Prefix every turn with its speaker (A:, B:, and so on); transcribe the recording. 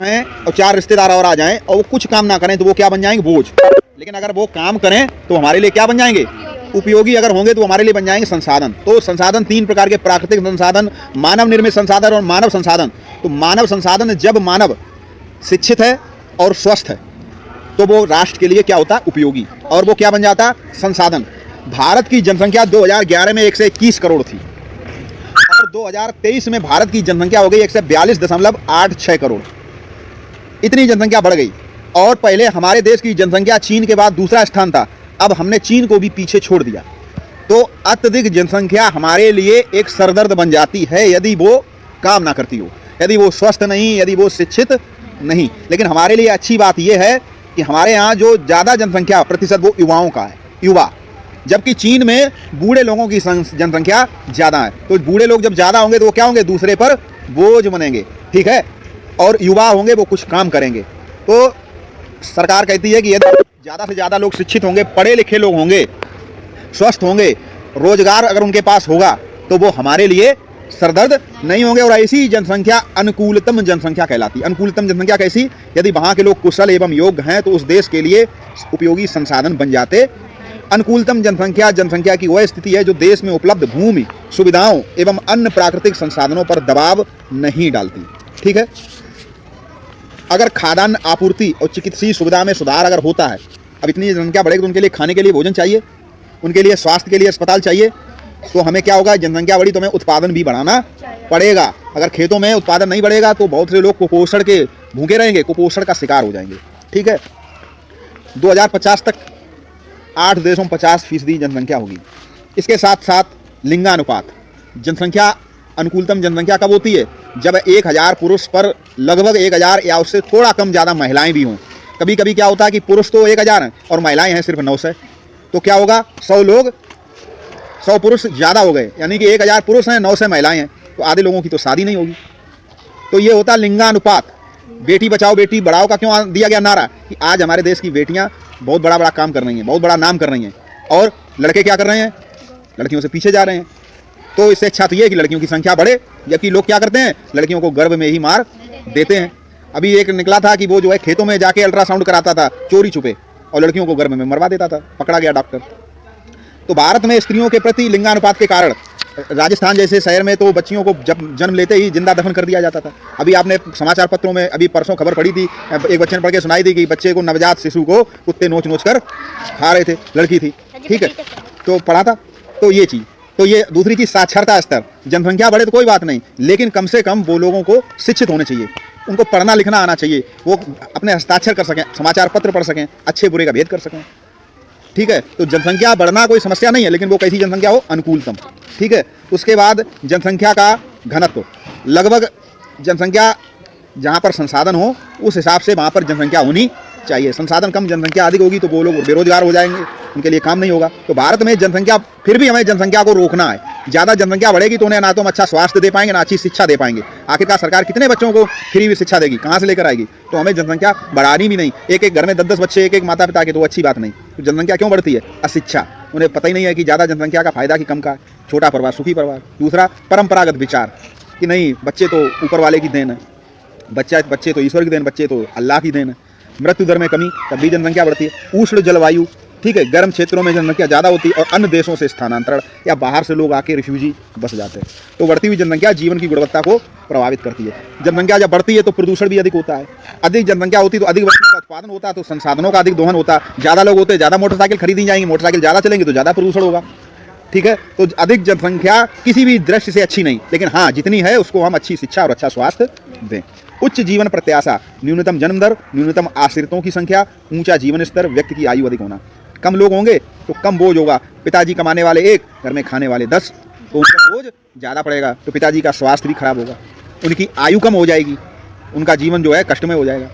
A: हैं और 4 रिश्तेदार और आ जाएं और वो कुछ काम ना करें तो वो क्या बन जाएंगे? बोझ। लेकिन अगर वो काम करें तो हमारे लिए क्या बन जाएंगे? उपयोगी अगर होंगे तो हमारे लिए बन जाएंगे संसाधन। तो संसाधन 3 प्रकार के: प्राकृतिक संसाधन, मानव निर्मित संसाधन और मानव संसाधन। तो मानव संसाधन, जब मानव शिक्षित है और स्वस्थ है तो वो राष्ट्र के लिए क्या होता है? उपयोगी। और वो क्या बन जाता है? संसाधन। भारत की जनसंख्या 2011 में 121 करोड़ थी और 2023 में भारत की जनसंख्या हो गई 142.86 करोड़। इतनी जनसंख्या बढ़ गई। और पहले हमारे देश की जनसंख्या चीन के बाद दूसरा स्थान था, अब हमने चीन को भी पीछे छोड़ दिया। तो अत्यधिक जनसंख्या हमारे लिए एक सरदर्द बन जाती है यदि वो काम ना करती हो, यदि वो स्वस्थ नहीं, यदि वो शिक्षित नहीं। लेकिन हमारे लिए अच्छी बात यह है कि हमारे यहाँ जो ज़्यादा जनसंख्या प्रतिशत वो युवाओं का है, युवा। जबकि चीन में बूढ़े लोगों की जनसंख्या ज़्यादा है। तो बूढ़े लोग जब ज़्यादा होंगे तो वो क्या होंगे? दूसरे पर बोझ बनेंगे, ठीक है। और युवा होंगे वो कुछ काम करेंगे। तो सरकार कहती है कि यदि ज़्यादा से ज़्यादा लोग शिक्षित होंगे, पढ़े लिखे लोग होंगे, स्वस्थ होंगे, रोजगार अगर उनके पास होगा तो वो हमारे लिए सरदर्द नहीं होंगे। और ऐसी जनसंख्या अनुकूलतम जनसंख्या कहलाती है। अनुकूलतम जनसंख्या कैसी? यदि वहाँ के लोग कुशल एवं योग्य हैं तो उस देश के लिए उपयोगी संसाधन बन जाते। अनुकूलतम जनसंख्या जनसंख्या की वह स्थिति है जो देश में उपलब्ध भूमि, सुविधाओं एवं अन्य प्राकृतिक संसाधनों पर दबाव नहीं डालती, ठीक है। अगर खाद्यान्न आपूर्ति और चिकित्सीय सुविधा में सुधार अगर होता है, अब इतनी जनसंख्या बढ़ेगी तो उनके लिए खाने के लिए भोजन चाहिए, उनके लिए स्वास्थ्य के लिए अस्पताल चाहिए। तो हमें क्या होगा? जनसंख्या बढ़ी तो हमें उत्पादन भी बढ़ाना पड़ेगा। अगर खेतों में उत्पादन नहीं बढ़ेगा तो बहुत से लोग कुपोषण के भूखे रहेंगे, कुपोषण का शिकार हो जाएंगे, ठीक है। 2050 तक 8 देशों में 50% जनसंख्या होगी। इसके साथ साथ लिंगानुपात, जनसंख्या अनुकूलतम जनसंख्या कब होती है? जब 1000 पुरुष पर लगभग 1000 या उससे थोड़ा कम ज़्यादा महिलाएं भी हों। कभी कभी क्या होता है कि पुरुष तो 1000 हैं और महिलाएं हैं सिर्फ 900। तो क्या होगा? 100 पुरुष ज़्यादा हो गए, यानी कि 1000 पुरुष हैं, 900 महिलाएं हैं, तो आधे लोगों की तो शादी नहीं होगी। तो ये होता लिंगानुपात। बेटी बचाओ बेटी बढ़ाओ का क्यों दिया गया नारा? कि आज हमारे देश की बेटियां बहुत बड़ा बड़ा काम कर रही हैं, बहुत बड़ा नाम कर रही हैं, और लड़के क्या कर रहे हैं? लड़कियों से पीछे जा रहे हैं। तो इससे अच्छा तो ये है कि लड़कियों की संख्या बढ़े, जबकि लोग क्या करते हैं? लड़कियों को गर्भ में ही मार देते हैं। अभी एक निकला था कि वो जो है खेतों में जाके अल्ट्रासाउंड कराता था चोरी छुपे और लड़कियों को गर्भ में मरवा देता था, पकड़ा गया डॉक्टर। तो भारत में स्त्रियों के प्रति लिंगानुपात के कारण राजस्थान जैसे शहर में तो बच्चियों को जब जन्म लेते ही जिंदा दफन कर दिया जाता था। अभी आपने समाचार पत्रों में अभी परसों खबर पढ़ी थी, एक बच्चे ने पढ़ के सुनाई थी कि बच्चे को, नवजात शिशु को कुत्ते नोच नोच कर खा रहे थे, लड़की थी, ठीक है। तो पढ़ा था। तो ये चीज़, तो ये दूसरी चीज़ साक्षरता स्तर। जनसंख्या बढ़े तो कोई बात नहीं, लेकिन कम से कम वो लोगों को शिक्षित होने चाहिए, उनको पढ़ना लिखना आना चाहिए, वो अपने हस्ताक्षर कर सकें, समाचार पत्र पढ़ सकें, अच्छे बुरे का भेद कर सकें, ठीक है। तो जनसंख्या बढ़ना कोई समस्या नहीं है, लेकिन वो कैसी जनसंख्या हो? अनुकूलतम, ठीक है। उसके बाद जनसंख्या का घनत्व, लगभग जनसंख्या जहाँ पर संसाधन हो उस हिसाब से वहाँ पर जनसंख्या होनी चाहिए। संसाधन कम, जनसंख्या अधिक होगी तो वो लोग बेरोजगार हो जाएंगे, उनके लिए काम नहीं होगा। तो भारत में जनसंख्या, फिर भी हमें जनसंख्या को रोकना है। ज़्यादा जनसंख्या बढ़ेगी तो उन्हें ना तो हम अच्छा स्वास्थ्य दे पाएंगे, ना अच्छी शिक्षा दे पाएंगे। आखिरकार सरकार कितने बच्चों को फ्री में शिक्षा देगी? कहाँ से लेकर आएगी? तो हमें जनसंख्या बढ़ानी भी नहीं। एक एक घर में 10-10 बच्चे एक एक माता पिता के, तो अच्छी बात नहीं। तो जनसंख्या क्यों बढ़ती है? अशिक्षा। उन्हें पता ही नहीं है कि ज़्यादा जनसंख्या का फायदा कि कम का। छोटा परिवार सुखी परिवार। दूसरा, परंपरागत विचार कि नहीं, बच्चे तो ऊपर वाले की देन है, बच्चे तो ईश्वर की देन, बच्चे तो अल्लाह की देन है। मृत्यु दर में कमी, तब भी जनसंख्या बढ़ती है। उष्ण जलवायु, ठीक है, गर्म क्षेत्रों में जनसंख्या ज़्यादा होती है, और अन्य देशों से स्थानांतरण या बाहर से लोग आके रिफ्यूजी बस जाते हैं। तो बढ़ती हुई जनसंख्या जीवन की गुणवत्ता को प्रभावित करती है। जनसंख्या जब बढ़ती है तो प्रदूषण भी अधिक होता है। अधिक जनसंख्या होती है तो अधिक वस्तु का उत्पादन होता है, तो संसाधनों का अधिक दोहन होता है। ज़्यादा लोग होते हैं, ज़्यादा मोटरसाइकिल खरीदी जाएंगी, मोटरसाइकिल ज़्यादा चलेंगे तो ज़्यादा प्रदूषण होगा, ठीक है। तो अधिक जनसंख्या किसी भी दृष्टि से अच्छी नहीं, लेकिन हाँ, जितनी है उसको हम अच्छी शिक्षा और अच्छा स्वास्थ्य दें। उच्च जीवन प्रत्याशा, न्यूनतम जन्म दर, न्यूनतम आश्रितों की संख्या, ऊंचा जीवन स्तर, व्यक्ति की आयु अधिक होना। कम लोग होंगे तो कम बोझ होगा। पिताजी कमाने वाले 1, घर में खाने वाले 10, तो उनका बोझ ज़्यादा पड़ेगा, तो पिताजी का स्वास्थ्य भी खराब होगा, उनकी आयु कम हो जाएगी, उनका जीवन जो है कष्टमय हो जाएगा।